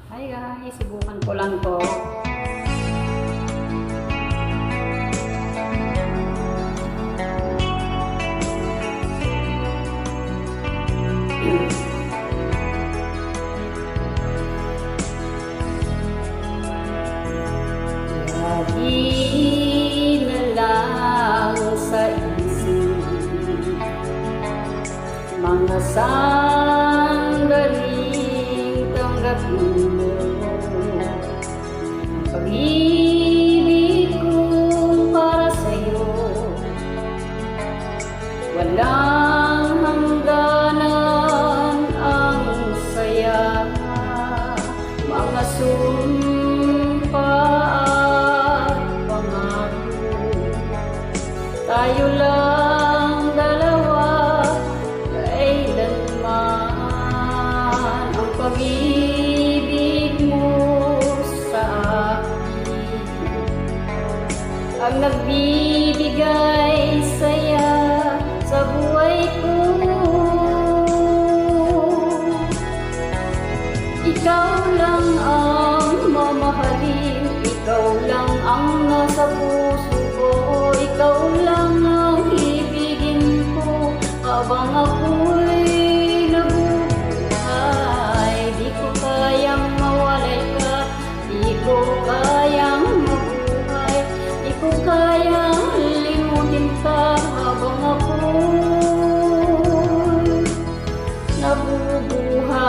Hi guys, subukan ko lang to. Lagi na lang sa isip mga sandaling tanggapin mo ang pag-ibig ko para sa'yo. Walang hangganan ang saya, mga sumpa at pangako. Tayo lang dalawa, kailanman ang pag-ibig mo sa akin ang nagbibigay saya sa buhay ko. Ikaw lang ang mamahalin, ikaw lang ang nasa puso ko, ikaw lang ang ibigin ko habang ako'y nabubuhay. Di ko kayang mawalay ka, di ko kayang mabuhay, di ko kayang limutin ka habang ako'y nabubuhay.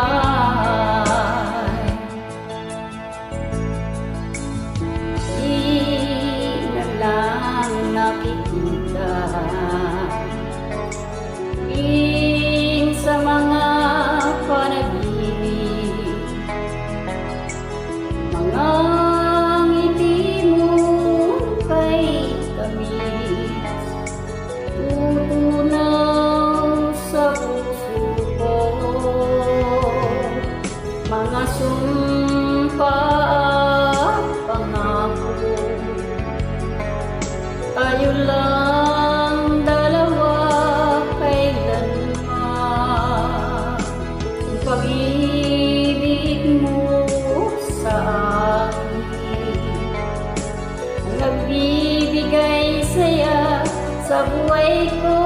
Di na lang nakikita sa mga panaginip, mga ngiti mo kay tamis, tutunaw sa puso ko, mga sumpa at pangako. Tayo lang dalawa, kailanman ang pag-ibig mo sa akin ang nagbibigay saya sa buhay ko.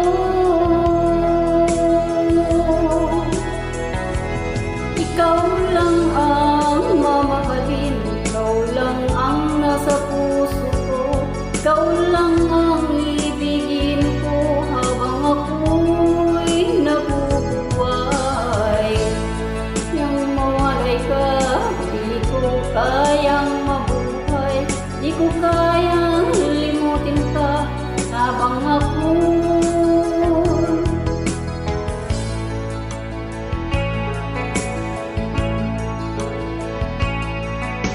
Ikaw lang ang mamahalin, ikaw lang ang nasa puso ko, ikaw lang ang ibigin ko habang ako'y nabubuhay. Nang mawalay ka, di ko kayang mabuhay, di ko kayang limutin ka habang ako'y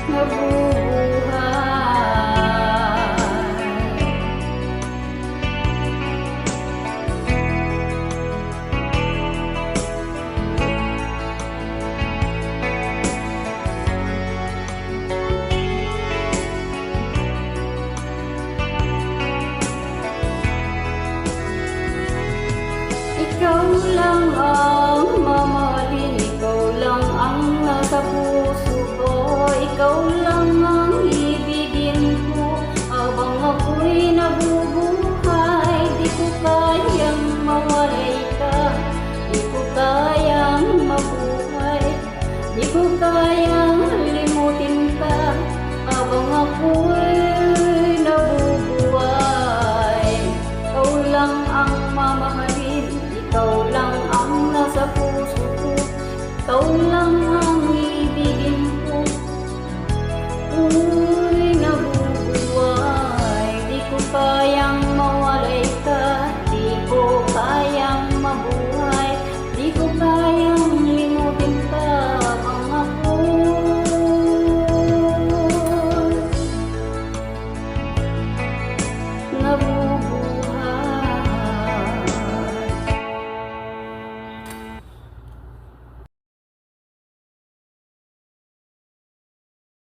nabubuhay. Ikaw lang ang mamahalin, ikaw lang ang nasa puso ko, ikaw lang ang ibigin ko habang ako'y nabubuhay. Di ko kayang mawalay ka, di ko kayang mabuhay, di ko kayang limutin ka habang ako'y